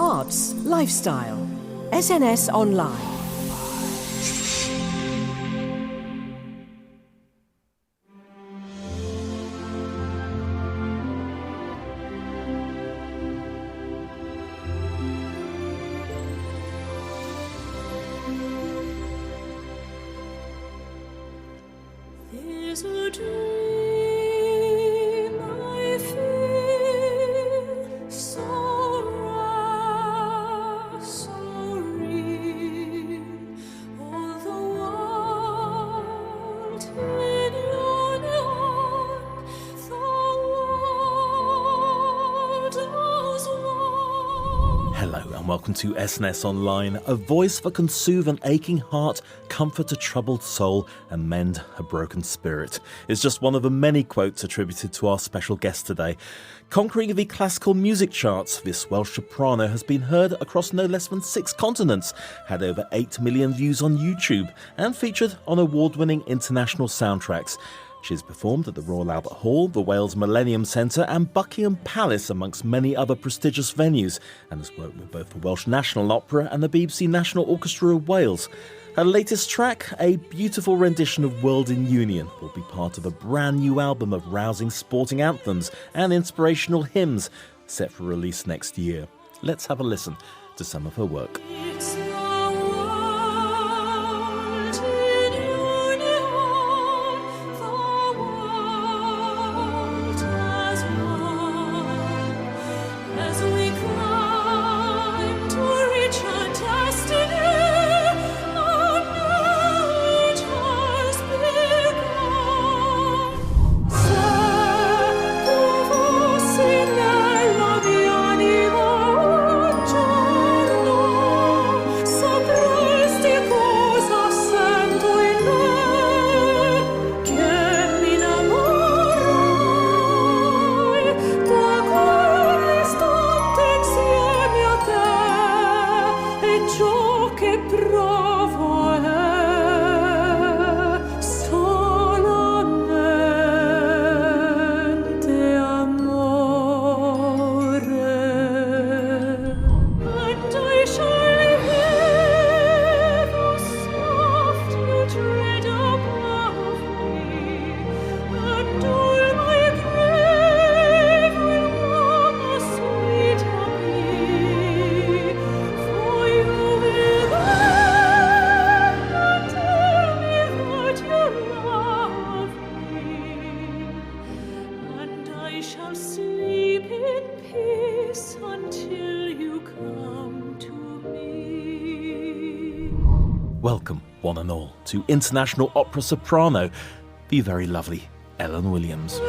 arts, lifestyle. SNS Online. There's a dream I feel so rare, so real. All the world in union, the world as one. Hello and welcome to SNS Online, a voice for can soothe an aching heart, comfort a troubled soul and mend a broken spirit. It's just one of the many quotes attributed to our special guest today. Conquering the classical music charts, this Welsh soprano has been heard across no less than 6 continents, had over 8 million views on YouTube and featured on award-winning international soundtracks. She's performed at the Royal Albert Hall, the Wales Millennium Centre and Buckingham Palace amongst many other prestigious venues, and has worked with both the Welsh National Opera and the BBC National Orchestra of Wales. Her latest track, a beautiful rendition of World in Union, will be part of a brand new album of rousing sporting anthems and inspirational hymns set for release next year. Let's have a listen to some of her work. It's the world in union, the world as one. As we climb to reach our destiny, our night has begun. Se tu fossi nella mia anima un giorno, sapresti cosa sento in me, che mi innamorai da quell'istante insieme a te, e ciò che provo è solamente amore. And I shall live, oh soft you tread above me, and all my grave will warm a sweeter be, for you will there and tell me that you love me, and I shall sleep in peace until you come to me. Welcome, one and all, to international opera soprano, the very lovely Ellen Williams.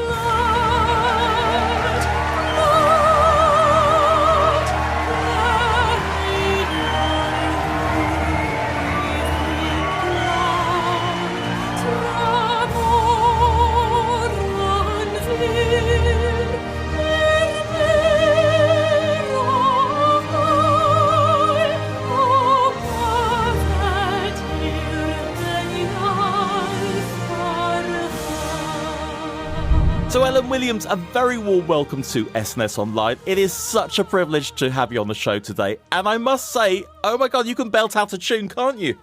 So Ellen Williams, a very warm welcome to SNS Online. It is such a privilege to have you on the show today. And I must say, oh my God, you can belt out a tune, can't you?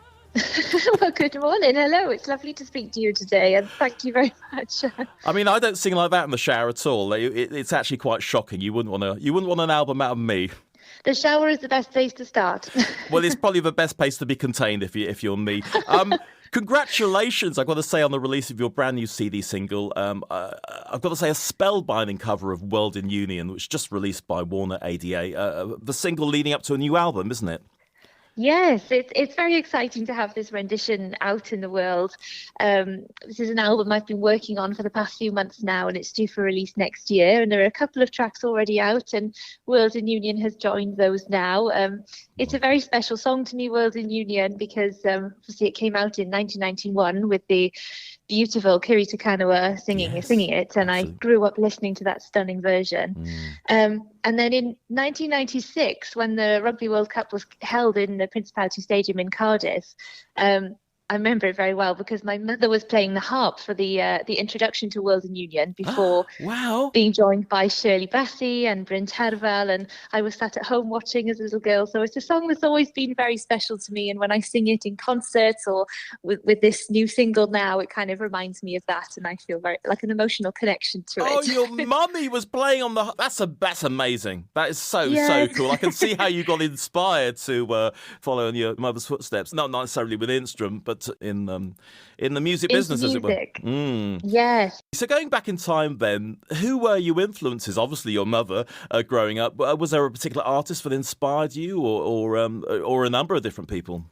Well, good morning. Hello. It's lovely to speak to you today, and thank you very much. I mean, I don't sing like that in the shower at all. It's actually quite shocking. You wouldn't want an album out of me. The shower is the best place to start. Well, it's probably the best place to be contained if you're me. Congratulations, I've got to say, on the release of your brand new CD single. I've got to say, a spellbinding cover of World in Union, which just released by Warner ADA. The single leading up to a new album, isn't it? Yes, it's very exciting to have this rendition out in the world. This is an album I've been working on for the past few months now, and it's due for release next year. And there are a couple of tracks already out, and World in Union has joined those now. It's a very special song to me, World in Union, because obviously it came out in 1991 with the beautiful Kiri Takanawa singing it, and I grew up listening to that stunning version. And then in 1996, when the Rugby World Cup was held in the Principality Stadium in Cardiff, I remember it very well because my mother was playing the harp for the introduction to World and Union before Wow. being joined by Shirley Bassey and Bryn Terfel, and I was sat at home watching as a little girl. So it's a song that's always been very special to me. And when I sing it in concerts or with this new single now, it kind of reminds me of that, and I feel very like an emotional connection to it. Oh, your mummy was playing on the. That's amazing. That is so Yes. cool. I can see how you got inspired to follow in your mother's footsteps. Not necessarily with instrument, but in the music business, as it were. Yes. So going back in time, then, who were your influences? Obviously, your mother growing up. Was there a particular artist that inspired you, or a number of different people?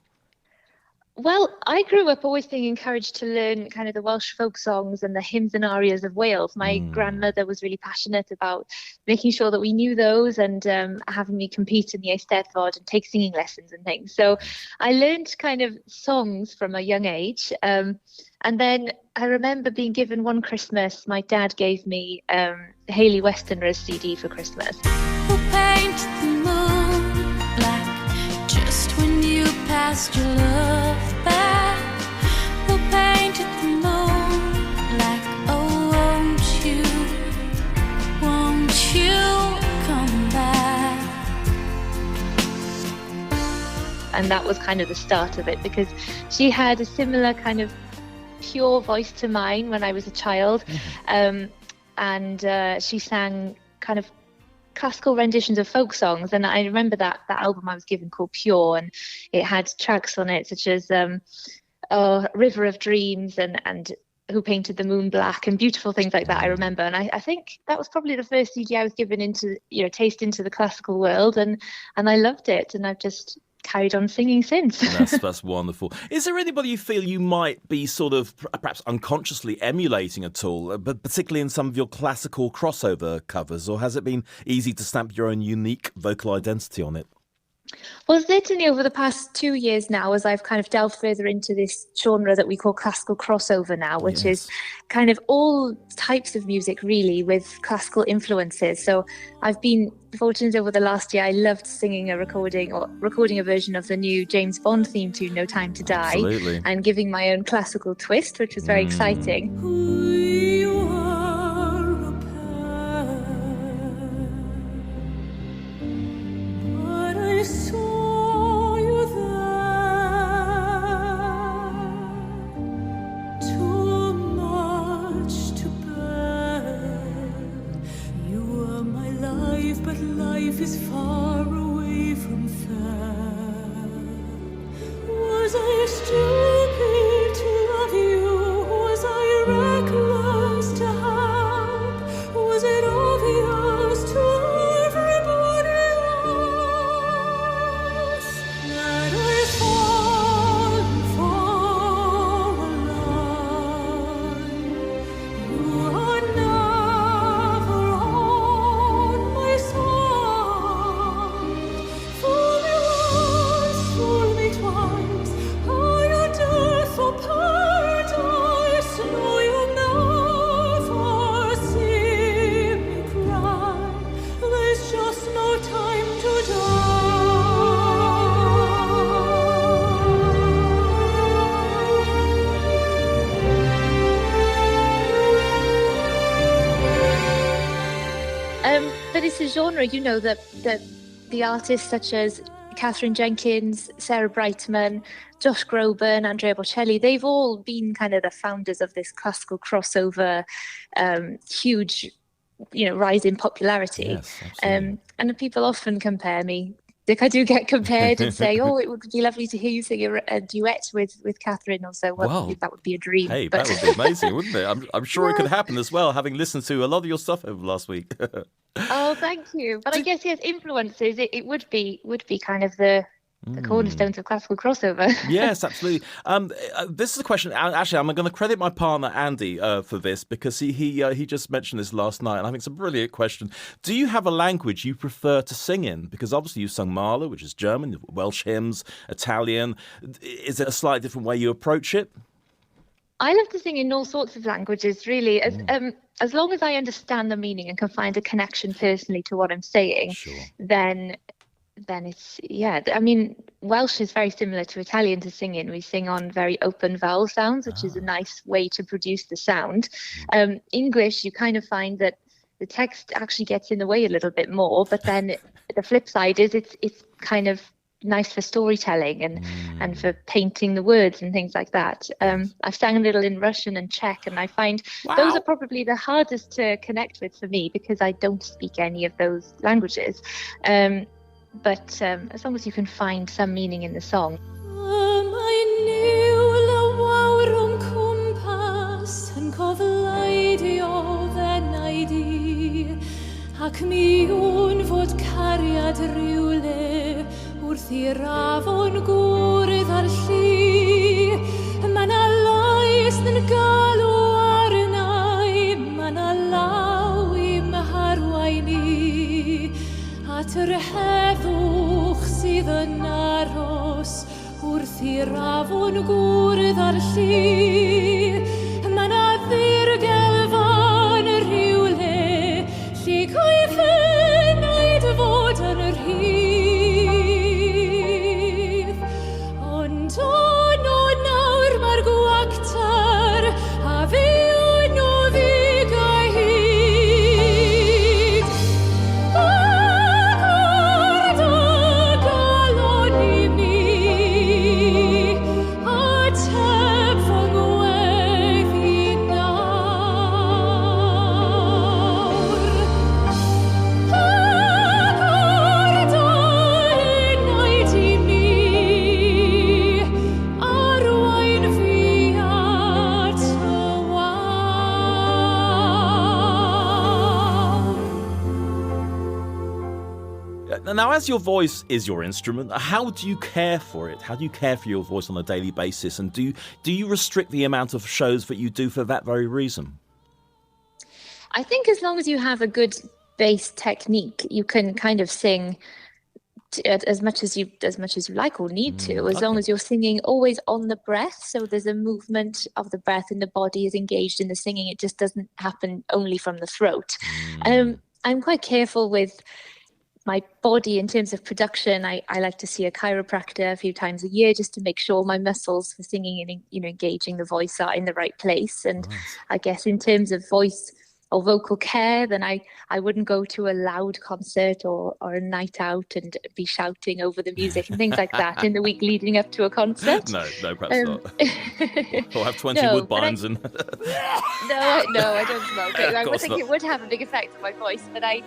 Well, I grew up always being encouraged to learn kind of the Welsh folk songs and the hymns and arias of Wales. My grandmother was really passionate about making sure that we knew those and having me compete in the Eisteddfod and take singing lessons and things. So I learned kind of songs from a young age. And then I remember being given one Christmas, my dad gave me Hayley Westenra's CD for Christmas. Who painted the moon black just when you passed your love back? Who painted the moon black? Oh, won't you come back? And that was kind of the start of it, because she had a similar kind of pure voice to mine when I was a child. And she sang kind of classical renditions of folk songs, and I remember that album I was given called Pure, and it had tracks on it such as River of Dreams and Who Painted the Moon Black and beautiful things like that. I remember, and I think that was probably the first CD I was given into, taste into the classical world, and I loved it, and I've just carried on singing since. That's wonderful. Is there anybody you feel you might be sort of perhaps unconsciously emulating at all, but particularly in some of your classical crossover covers, or has it been easy to stamp your own unique vocal identity on it? Well, certainly over the past 2 years now, as I've kind of delved further into this genre that we call classical crossover now, which is kind of all types of music really with classical influences. So I've been fortunate over the last year. I loved singing a recording a version of the new James Bond theme tune, No Time to Die. Absolutely. And giving my own classical twist, which was very exciting. We were a pair, but I saw you there, too much to bear. You were my life, but life is far away from fair. Was I stupid to love you? Was I reckless to help? Was it obvious to everybody else that I fall a line? You are never on my side. Fool me once, fool me twice. I your death or paradise. No, you'll never see me cry. There's just no time to die. But it's a genre, that the artists such as Catherine Jenkins, Sarah Brightman, Josh Groban, Andrea Bocelli, they've all been kind of the founders of this classical crossover, huge, rise in popularity. Yes, absolutely. And people often compare me. Like I do get compared and say, "Oh, it would be lovely to hear you sing a duet with Catherine." Also, Wow. that would be a dream. Hey, But- that would be amazing, wouldn't it? I'm sure it could happen as well, having listened to a lot of your stuff over the last week. Oh, thank you. But I guess yes, influences. It would be kind of the cornerstones of classical crossover. Yes, absolutely. This is a question. Actually, I'm going to credit my partner Andy for this, because he just mentioned this last night, and I think it's a brilliant question. Do you have a language you prefer to sing in? Because obviously you sung Mahler, which is German, Welsh hymns, Italian. Is it a slightly different way you approach it? I love to sing in all sorts of languages, really, as long as I understand the meaning and can find a connection personally to what I'm saying. Sure. Then it's I mean, Welsh is very similar to Italian to sing in. We sing on very open vowel sounds, which is a nice way to produce the sound. English, you kind of find that the text actually gets in the way a little bit more, but then the flip side is it's kind of nice for storytelling and for painting the words and things like that. I've sang a little in Russian and Czech, and I find those are probably the hardest to connect with for me because I don't speak any of those languages. But as long as you can find some meaning in the song. Ac mi wn fod cariad rywle wrth i'r afon gwrdd ar lli. Ma' 'na lais yn galw arnai, ma' 'na law i mharwain i, at yr heddwch sydd yn aros wrth i'r afon gwrdd ar lli. Ma' 'na ddirgelfan y rhywle lle coeth yn oed fod yn yr hydd. Ond o'n o nawr mae'r gwactar a fe o'n o ddegau hyd. Ac o'r galon i mi a teb fy ngweddi Now, as your voice is your instrument, how do you care for it? How do you care for your voice on a daily basis? And do you restrict the amount of shows that you do for that very reason? I think as long as you have a good bass technique, you can kind of sing as much as you like or need to, as long as you're singing always on the breath. So there's a movement of the breath and the body is engaged in the singing. It just doesn't happen only from the throat. I'm quite careful with my body in terms of production. I like to see a chiropractor a few times a year just to make sure my muscles for singing and engaging the voice are in the right place. And I guess in terms of voice or vocal care, then I wouldn't go to a loud concert or a night out and be shouting over the music and things like that in the week leading up to a concert. No, perhaps not. Or have 20 woodbines and... No, I don't smoke. I would think not. it would have a big effect on my voice, but I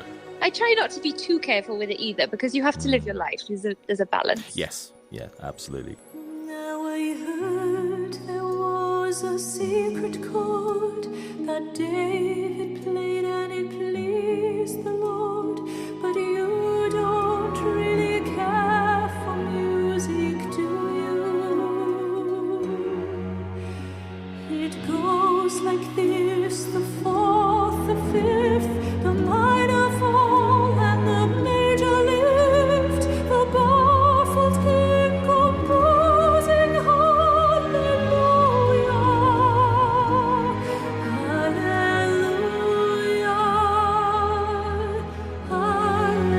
try not to be too careful with it either, because you have to live your life. There's a balance. Yes, yeah, absolutely. Now I heard there was a secret chord that David played and it pleased the Lord, but you don't really care for music, do you? It goes like this: the fourth, the fifth, the minor fall and the major lift, the baffled king composing hallelujah, hallelujah,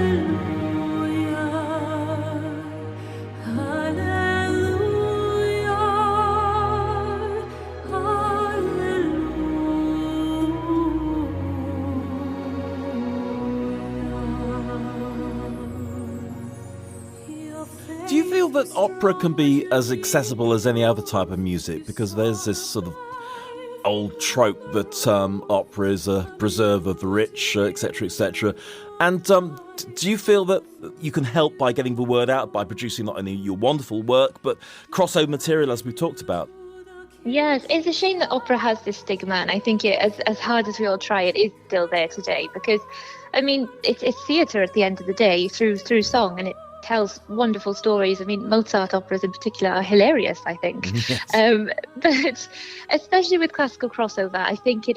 Do you feel that opera can be as accessible as any other type of music? Because there's this sort of old trope that opera is a preserve of the rich, etc., etc. And do you feel that you can help by getting the word out, by producing not only your wonderful work, but crossover material, as we've talked about? Yes, it's a shame that opera has this stigma, and I think as hard as we all try, it is still there today, because, I mean, it's theatre at the end of the day through song, and it tells wonderful stories. I mean, Mozart operas in particular are hilarious, I think. Yes. But especially with classical crossover, I think it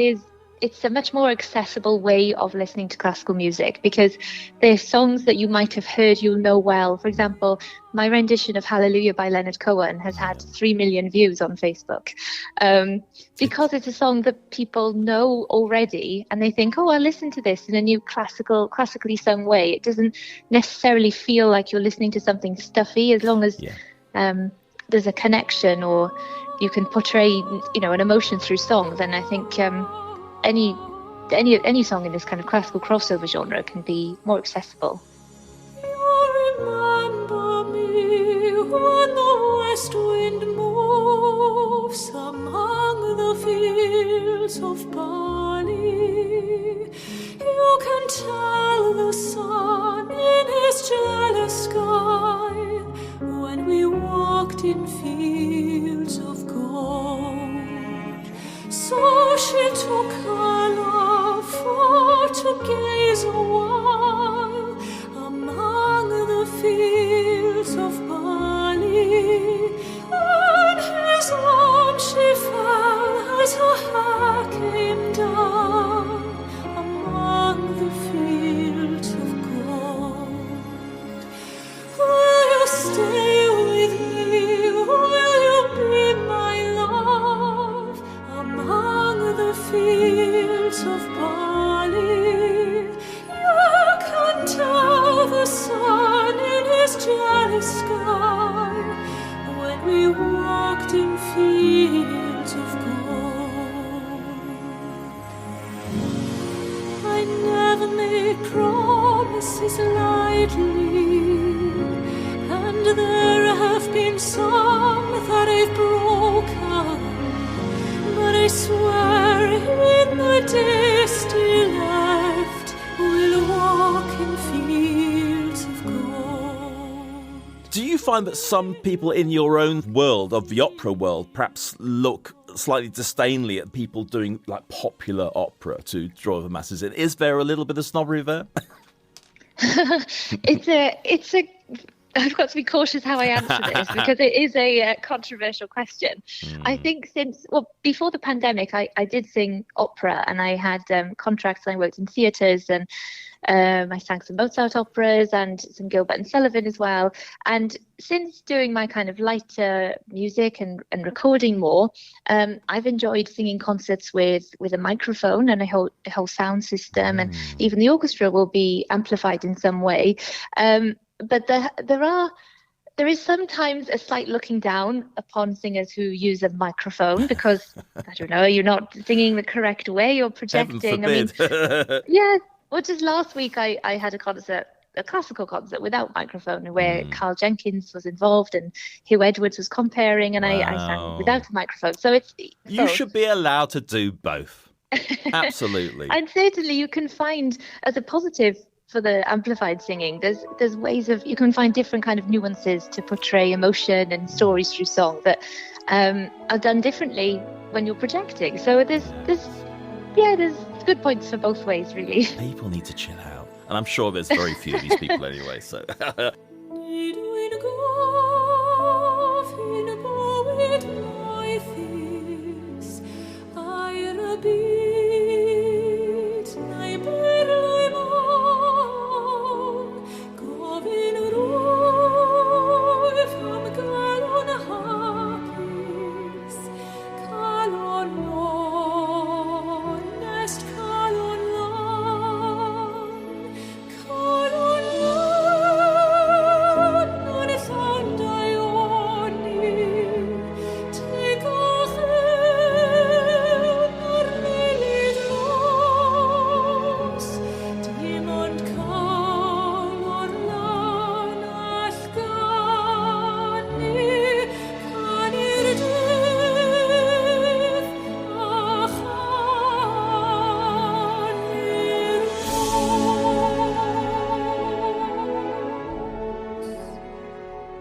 it's a much more accessible way of listening to classical music, because there's songs that you might have heard, you'll know well. For example, my rendition of Hallelujah by Leonard Cohen has had 3 million views on Facebook, because it's a song that people know already, and they think, oh, I'll listen to this in a new classically sung way. It doesn't necessarily feel like you're listening to something stuffy, as long as there's a connection, or you can portray, an emotion through song. Then I think any song in this kind of classical crossover genre can be more accessible. You remember me when the west wind moves among the fields of barley. You can tell the sun in his jealous sky when we walked in fields of gold. So she took her love for to gaze a while among the fields of barley. In his arms she fell as her hair came down among the fields of gold. Will you stay with me? Will you be my love among the fields of barley? You can tell the sun in his jealous sky when we walked in fields of gold. I never made promises lightly, and there have been some that I've broken, but I swear in the days still left, we'll walk in fields of gold. Do you find that some people in your own world, of the opera world, perhaps look slightly disdainfully at people doing like popular opera to draw the masses in? Is there a little bit of snobbery there? I've got to be cautious how I answer this, because it is a controversial question. I think before the pandemic, I did sing opera, and I had contracts, and I worked in theatres, and I sang some Mozart operas and some Gilbert and Sullivan as well. And since doing my kind of lighter music and recording more, I've enjoyed singing concerts with a microphone and a whole sound system, and even the orchestra will be amplified in some way. But there is sometimes a slight looking down upon singers who use a microphone, because, I don't know, you're not singing the correct way, you're projecting. Heaven forbid. Well, just last week I had a classical concert without microphone, where Carl Jenkins was involved and Hugh Edwards was comparing, and I sang without a microphone. So you should be allowed to do both. Absolutely. And certainly you can find, as a positive for the amplified singing, there's ways of, you can find different kind of nuances to portray emotion and stories through song that are done differently when you're projecting. So there's good points for both ways, really. People need to chill out, and I'm sure there's very few of these people anyway. So.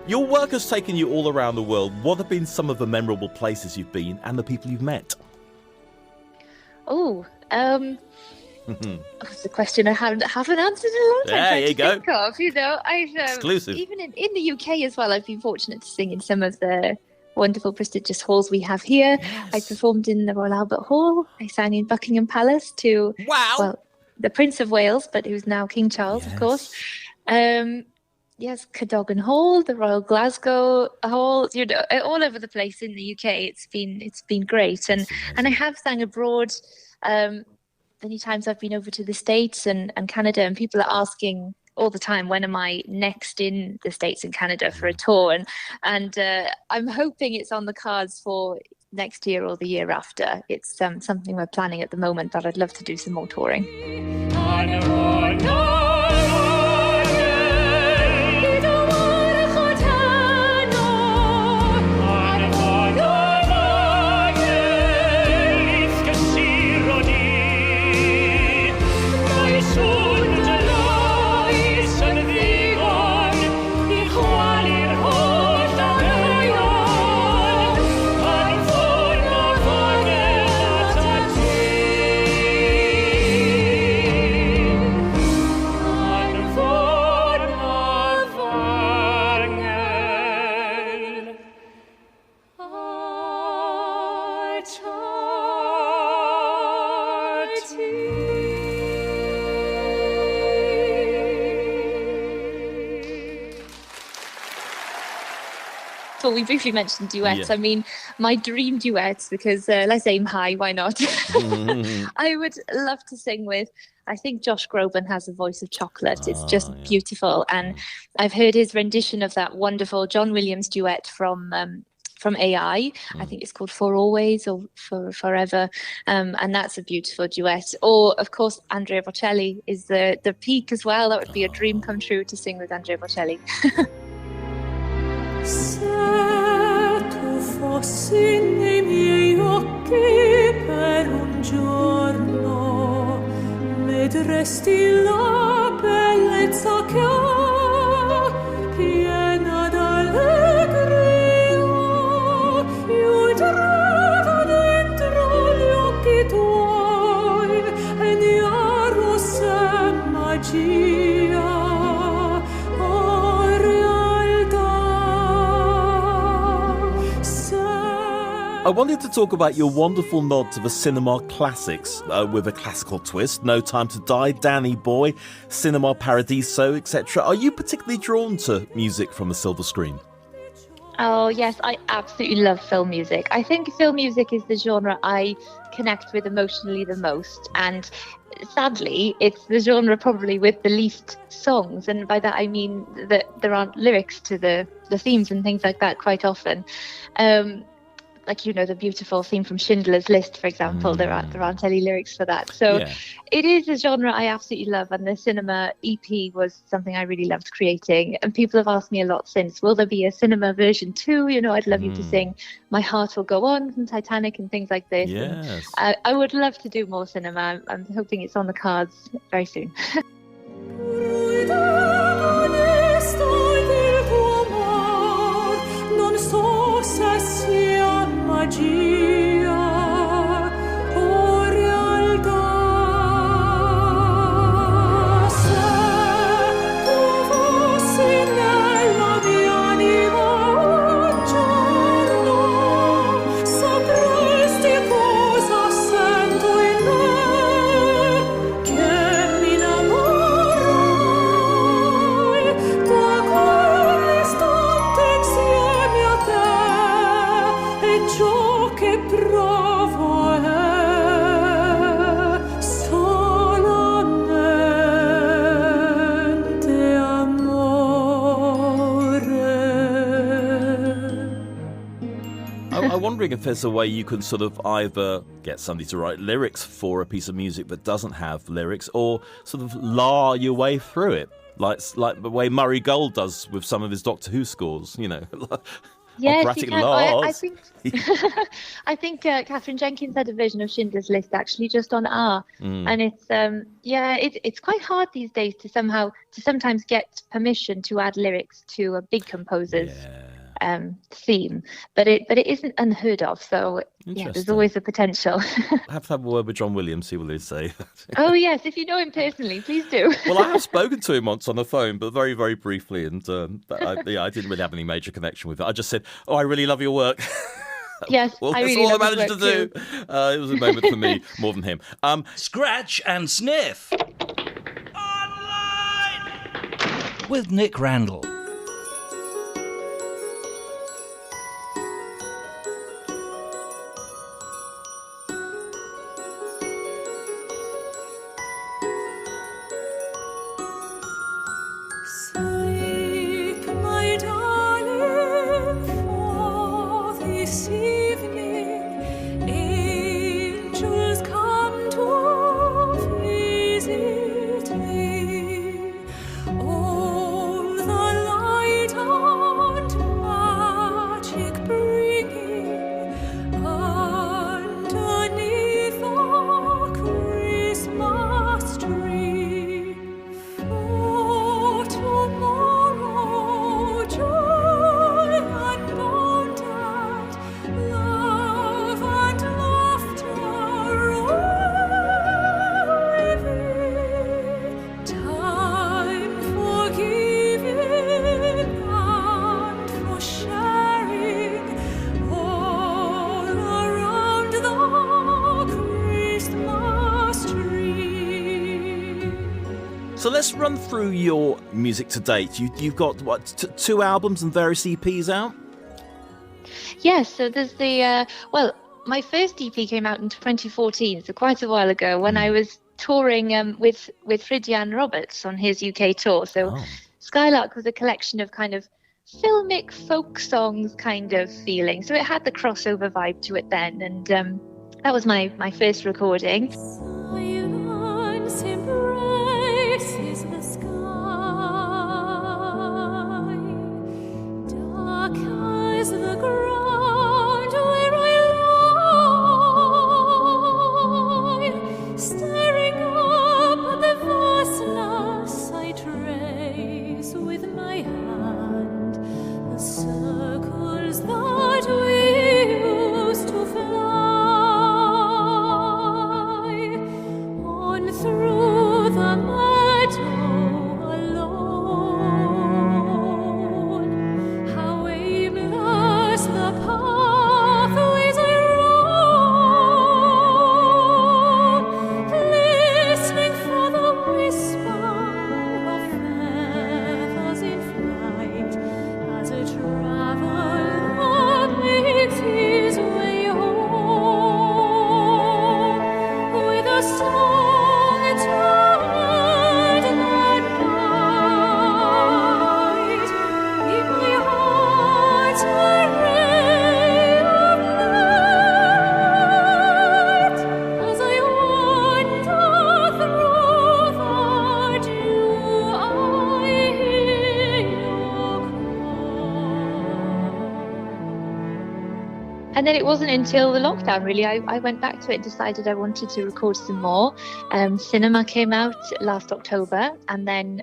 Your work has taken you all around the world. What have been some of the memorable places you've been and the people you've met? That's a question I haven't answered in a long time. There you go. Think of, I've exclusive. even in the UK as well. I've been fortunate to sing in some of the wonderful, prestigious halls we have here. Yes. I performed in the Royal Albert Hall. I sang in Buckingham Palace to, the Prince of Wales, but who's now King Charles, of course. Yes, Cadogan Hall, the Royal Glasgow Hall, all over the place in the UK. It's been great, and I have sang abroad. Many times I've been over to the States and Canada, and people are asking all the time, when am I next in the States and Canada for a tour? And I'm hoping it's on the cards for next year or the year after. It's something we're planning at the moment, but I'd love to do some more touring. Well, we briefly mentioned duets. I mean, my dream duets, because let's aim high, why not? I would love to sing with, I think Josh Groban has a voice of chocolate. It's just beautiful. And I've heard his rendition of that wonderful John Williams duet from AI. I think it's called For Always or For Forever. And that's a beautiful duet. Or, of course, Andrea Bocelli is the peak as well. That would be a dream come true to sing with Andrea Bocelli. Se tu fossi nei miei occhi per un giorno, vedresti la bellezza che ho, piena d'allegria. Io entrata dentro gli occhi tuoi e ne arrossa magia. I wanted to talk about your wonderful nod to the cinema classics with a classical twist. No Time to Die, Danny Boy, Cinema Paradiso, etc. Are you particularly drawn to music from the silver screen? Oh, yes, I absolutely love film music. I think film music is the genre I connect with emotionally the most. And sadly, it's the genre probably with the least songs. And by that, I mean that there aren't lyrics to the themes and things like that quite often. Like, the beautiful theme from Schindler's List, for example, there aren't any lyrics for that. So it is a genre I absolutely love. And the cinema EP was something I really loved creating. And people have asked me a lot since, will there be a cinema version too? I'd love you to sing My Heart Will Go On from Titanic and things like this. Yes. I would love to do more cinema. I'm hoping it's on the cards very soon. I'm wondering if there's a way you can sort of either get somebody to write lyrics for a piece of music that doesn't have lyrics, or sort of la your way through it, like the way Murray Gold does with some of his Doctor Who scores, Yes, operatic you can. laws. I think Catherine Jenkins had a version of Schindler's List actually just on R, and it's quite hard these days to sometimes get permission to add lyrics to big composers. theme, but it isn't unheard of. So yeah, there's always a potential. I have to have a word with John Williams, see what he'd say. Oh yes, if you know him personally, please do. Well, I have spoken to him once on the phone, but very, very briefly, and I didn't really have any major connection with it. I just said, "Oh, I really love your work." Yes, well, I that's really all love I his managed to work do. It was a moment for me more than him. Scratch and Sniff Online with Nick Randell. Sleep, my darling, for this evening angels come to visit me. All the light and magic bringing underneath the Christmas tree. For tomorrow, joy unbounded, love and laughter waving, time for giving and for sharing, all around the Christmas tree. So let's run through your music to date. You've got, what, 2 albums and various EPs out? Yes, so there's well, my first EP came out in 2014, so quite a while ago, when I was touring with Fridjan Roberts on his UK tour. So Skylark was a collection of kind of filmic folk songs kind of feeling. So it had the crossover vibe to it then, and that was my first recording. Silence embraces the sky. Dark as the ground where I lie, staring up at the vastness I trace with my hand, the circles that we used to fly on through the meadow alone. How aimless the pathways I roam, listening for the whisper of feathers in flight as a traveler makes his way home with a song eternal and bright. In my heart a ray of light as I wander through the dew. I hear your call. And then it wasn't until the lockdown, really, I went back to it and decided I wanted to record some more. Cinema came out last October, and then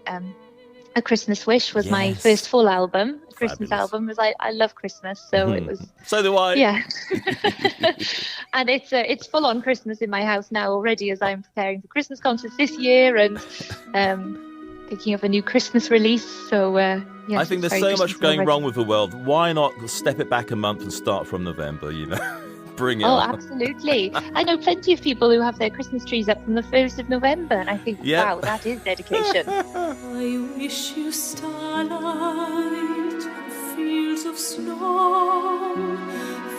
A Christmas Wish was my Yes. first full album. A Christmas Fabulous. album was I love Christmas, so it was So do I. yeah. And it's full on Christmas in my house now already, as I'm preparing for Christmas concerts this year and thinking of a new Christmas release. So yes, I think it's there's very so much Christmas going already. wrong with the world. Why not step it back a month and start from November, Bring it Oh, on. absolutely. I know plenty of people who have their Christmas trees up from the 1st of November, and I think, Yeah. wow, that is dedication. I wish you starlight and fields of snow,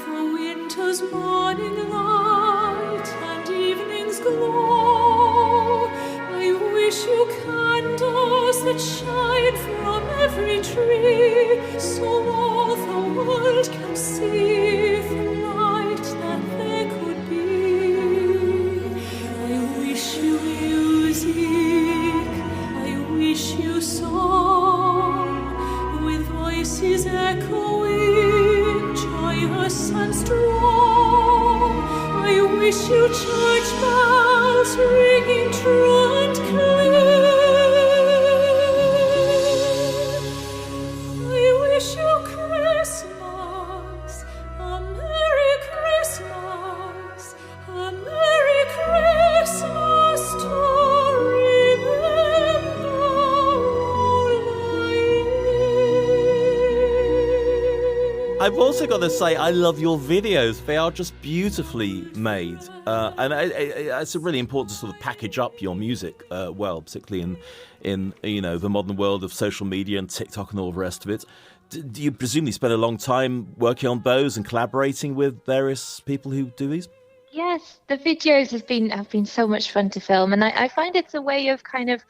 for winter's morning light and evening's glow. I wish you candles that shine from every tree, so all the world can see the light that there could be. I wish you music, I wish you song, with voices echoing, joyous and strong. I wish you church bells ringing true and clear. I wish you Christmas I've also got to say, I love your videos. They are just beautifully made. And it's really important to sort of package up your music well, particularly in the modern world of social media and TikTok and all the rest of it. Do you presumably spend a long time working on those and collaborating with various people who do these? Yes, the videos have been so much fun to film, and I find it's a way of kind of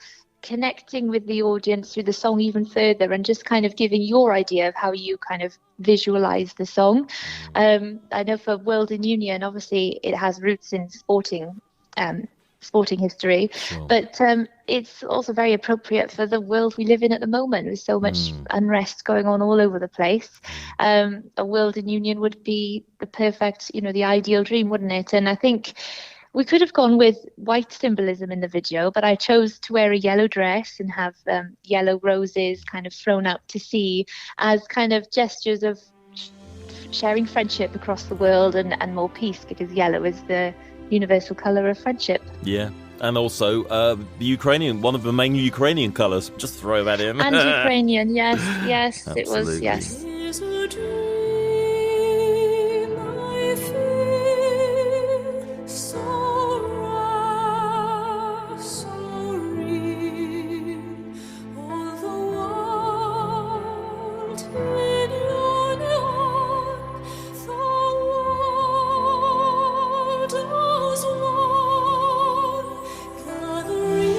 connecting with the audience through the song even further, and just kind of giving your idea of how you kind of visualize the song. I know for World in Union, obviously it has roots in sporting history, sure. But it's also very appropriate for the world we live in at the moment, with so much unrest going on all over the place. A World in Union would be the perfect, the ideal dream, wouldn't it? And I think we could have gone with white symbolism in the video, but I chose to wear a yellow dress and have yellow roses kind of thrown out to sea as kind of gestures of sharing friendship across the world and more peace, because yellow is the universal colour of friendship. Yeah. And also the Ukrainian, one of the main Ukrainian colours. Just throw that in. And Ukrainian, yes, it was, yes. Is a dream I feel, so rare, so real. All the world in union, the world as one, gathering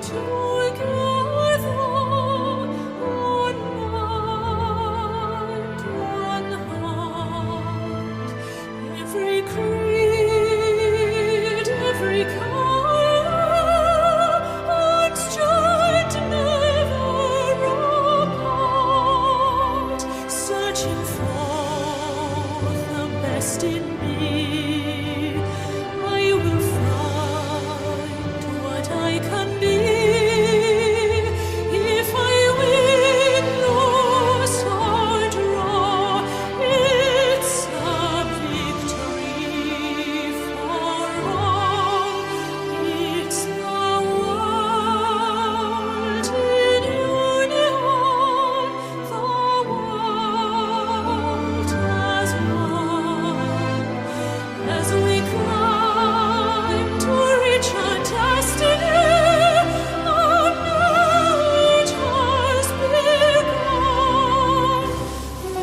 together. One mind, one heart, every creed, every color, hearts joined never apart, searching for the best in me. I will find what I can be. If I win, lose or draw, it's a victory for all. It's the world in union, the world as one. As we climb to reach our destiny, our night has begun.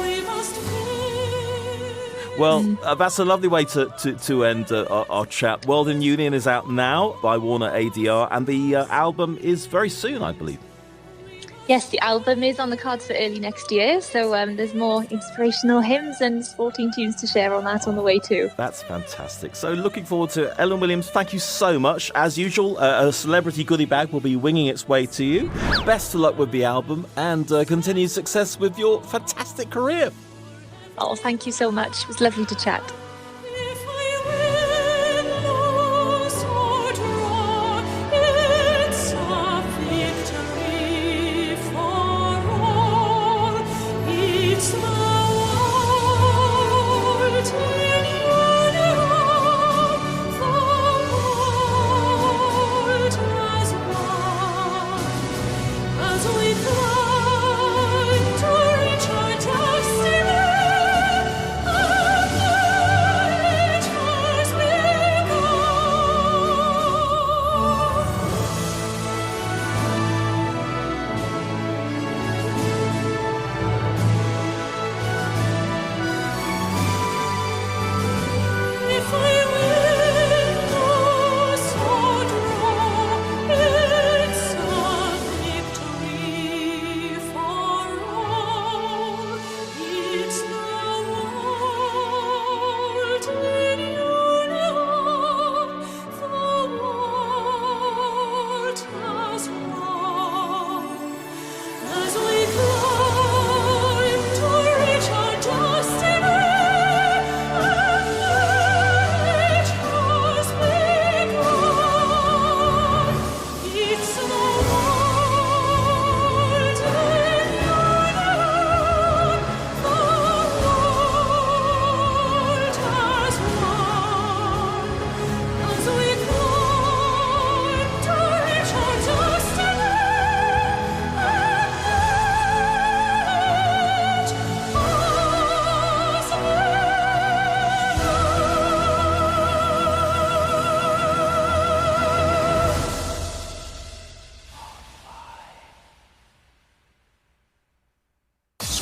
We must live. Well, that's a lovely way to end our chat. World in Union is out now by Warner ADR, and the album is very soon, I believe. Yes, the album is on the cards for early next year, so there's more inspirational hymns and sporting tunes to share on that on the way too. That's fantastic. So looking forward to it. Ellen Williams, thank you so much. As usual, a celebrity goodie bag will be winging its way to you. Best of luck with the album, and continued success with your fantastic career. Oh, thank you so much. It was lovely to chat. If I win, lose or draw, it's a victory for all. It's the world in union, the world as one. As we climb to reach our destiny, our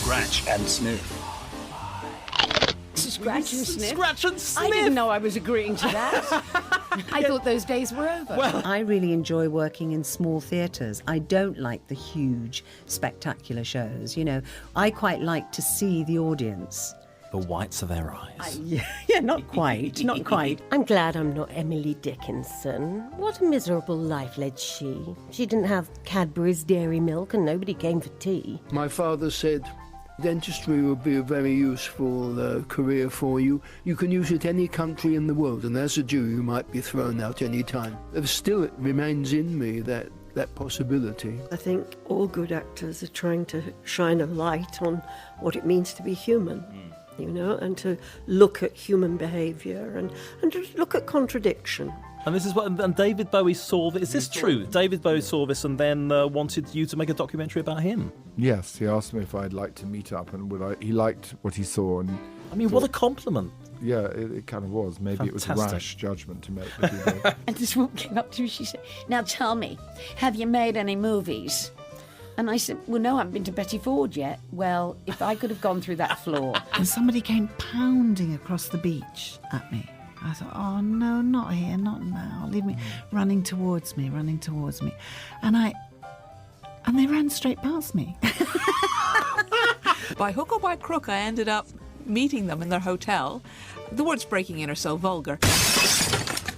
Scratch and Sniff. Scratch and sniff. Scratch and sniff. I didn't know I was agreeing to that. I thought those days were over. Well, I really enjoy working in small theatres. I don't like the huge, spectacular shows, you know. I quite like to see the audience. the whites of their eyes. Yeah, not quite, not quite. I'm glad I'm not Emily Dickinson. What a miserable life led she. She didn't have Cadbury's dairy milk and nobody came for tea. My father said, dentistry would be a very useful career for you. You can use it any country in the world, and as a Jew you might be thrown out any time. Still, it remains in me, that possibility. I think all good actors are trying to shine a light on what it means to be human, you know, and to look at human behaviour and to look at contradiction. And this is what, and David Bowie saw this. Is this true? David Bowie saw this and then wanted you to make a documentary about him. Yes, he asked me if I'd like to meet up, and he liked what he saw. And I mean, what a compliment. Yeah, it kind of was. Maybe Fantastic. It was a rash judgment to make. But he did. And this woman came up to me, she said, "Now tell me, have you made any movies?" And I said, "Well, no, I haven't been to Betty Ford yet." Well, if I could have gone through that floor. And somebody came pounding across the beach at me. I thought, oh, no, not here, not now. Leave me, running towards me. And they ran straight past me. By hook or by crook, I ended up meeting them in their hotel. The words breaking in are so vulgar.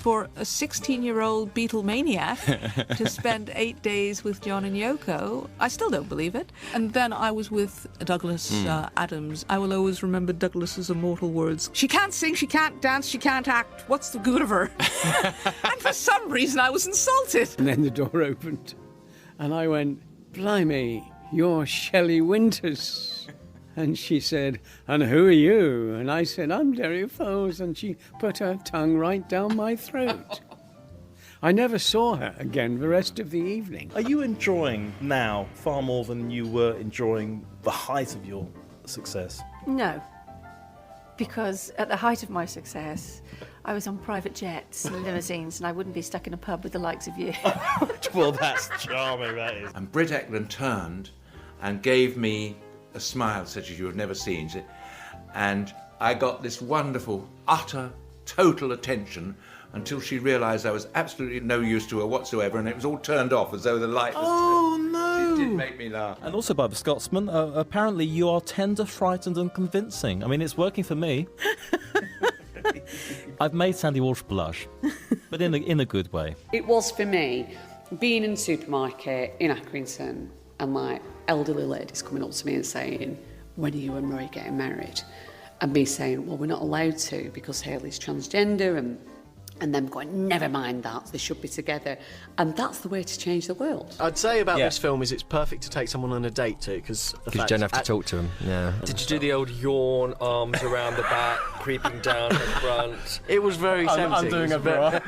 For a 16-year-old Beatlemaniac to spend 8 days with John and Yoko, I still don't believe it. And then I was with Douglas Adams. I will always remember Douglas's immortal words. She can't sing, she can't dance, she can't act. What's the good of her? And for some reason I was insulted. And then the door opened, and I went, "Blimey, you're Shelley Winters." And she said, "And who are you?" And I said, "I'm Derry Foles." And she put her tongue right down my throat. I never saw her again the rest of the evening. Are you enjoying now far more than you were enjoying the height of your success? No, because at the height of my success, I was on private jets and limousines, and I wouldn't be stuck in a pub with the likes of you. Well, that's charming, that is. And Britt Ekland turned and gave me a smile such as you have never seen. And I got this wonderful, utter, total attention until she realised I was absolutely no use to her whatsoever, and it was all turned off as though the light was... Oh, no! It did make me laugh. And also by the Scotsman, apparently you are tender, frightened and convincing. I mean, it's working for me. I've made Sandy Walsh blush, but in a good way. It was for me, being in the supermarket in Accrington, and my elderly ladies coming up to me and saying, "When are you and Rory getting married?" And me saying, "Well, we're not allowed to because Hayley's transgender," and them going, "Never mind that, they should be together." And that's the way to change the world. I'd say about this film is it's perfect to take someone on a date to, because you don't have to talk to them. Yeah. Did you do the old yawn, arms around the back, creeping down the front? It was very tempting. I'm doing a bra.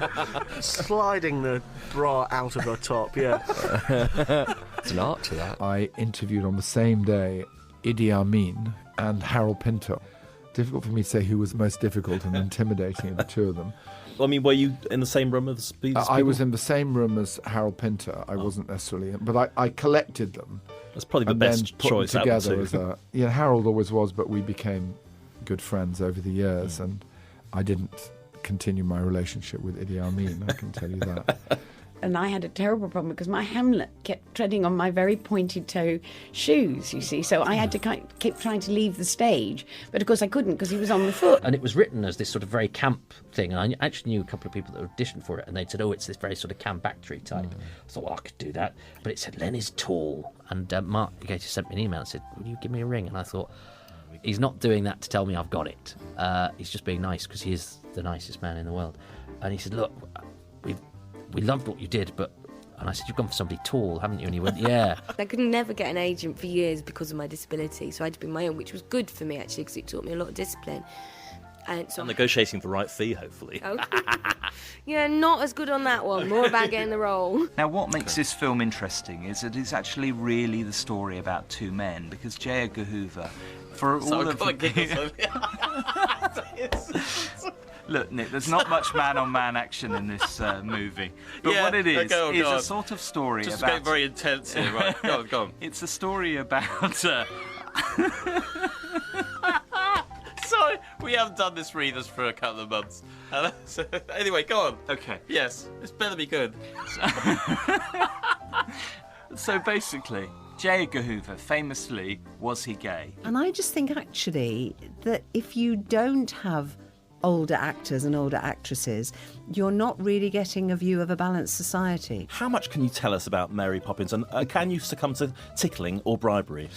Sliding the bra out of her top, yeah. It's an art to that. I interviewed on the same day Idi Amin and Harold Pinter. Difficult for me to say who was most difficult and intimidating of the two of them. I mean, were you in the same room as these people? I was in the same room as Harold Pinter. I wasn't necessarily, but I collected them. That's probably the best choice together out of the two. Harold always was, but we became good friends over the years, and I didn't continue my relationship with Idi Amin, I can tell you that. And I had a terrible problem because my Hamlet kept treading on my very pointed toe shoes, you see. So I had to keep trying to leave the stage. But of course I couldn't because he was on the foot. And it was written as this sort of very camp thing. And I actually knew a couple of people that auditioned for it. And they said, oh, it's this very sort of camp actory type. I thought, well, I could do that. But it said, Len is tall. And Mark Gatiss sent me an email and said, will you give me a ring? And I thought, he's not doing that to tell me I've got it. He's just being nice because he is the nicest man in the world. And he said, look, we loved what you did, and I said, you've gone for somebody tall, haven't you? And he went, yeah. I could never get an agent for years because of my disability, so I had to be my own, which was good for me, actually, because it taught me a lot of discipline. And so negotiating the right fee, hopefully. Okay. Yeah, not as good on that one. More about getting the role. Now, what makes this film interesting is that it's actually really the story about two men, because J. Edgar Hoover, for all of Look, Nick, there's not much man-on-man action in this movie. But what it is a sort of story just about... Just very intense here, right? Go on. It's a story about... Sorry, we haven't done this readers for a couple of months. So, anyway, go on. Okay. Yes, this better be good. So basically, J. Edgar Hoover, famously, was he gay? And I just think actually that if you don't have older actors and older actresses, you're not really getting a view of a balanced society. How much can you tell us about Mary Poppins, and can you succumb to tickling or bribery?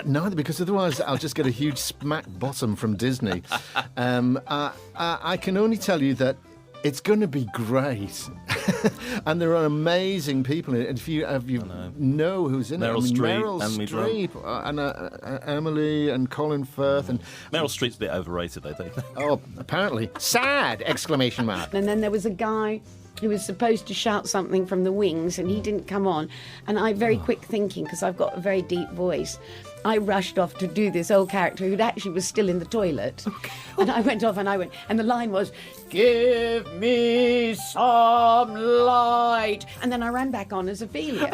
Neither, because otherwise I'll just get a huge smack bottom from Disney. I can only tell you that it's going to be great. And there are amazing people in it. And if you know who's in Meryl it, Streep, Meryl Streep, and Emily and Colin Firth. And Meryl Streep's a bit overrated, though, don't you think? Oh, apparently. Sad! Exclamation mark. And then there was a guy who was supposed to shout something from the wings, and he didn't come on. And I, very quick thinking, because I've got a very deep voice, I rushed off to do this old character who actually was still in the toilet. And I went off and and the line was, "Give me some light." And then I ran back on as Ophelia.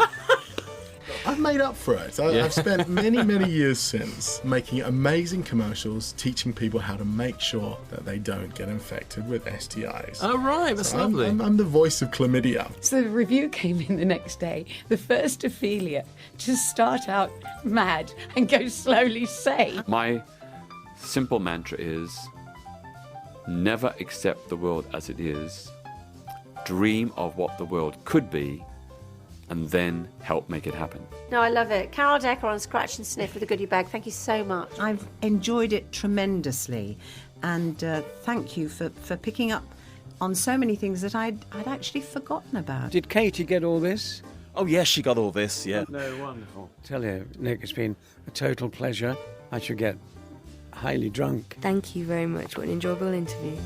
I've made up for it. I've spent many years since making amazing commercials teaching people how to make sure that they don't get infected with STIs. Oh, right, that's lovely. I'm the voice of chlamydia. So the review came in the next day. The first Ophelia to start out mad and go slowly sane. My simple mantra is never accept the world as it is. Dream of what the world could be, and then help make it happen. No, I love it. Carol Decker on Scratch and Sniff with a goodie bag. Thank you so much. I've enjoyed it tremendously, and thank you for picking up on so many things that I'd actually forgotten about. Did Katie get all this? Oh, yes, she got all this, yeah. No, wonderful. Tell you, Nick, it's been a total pleasure. I should get highly drunk. Thank you very much. What an enjoyable interview.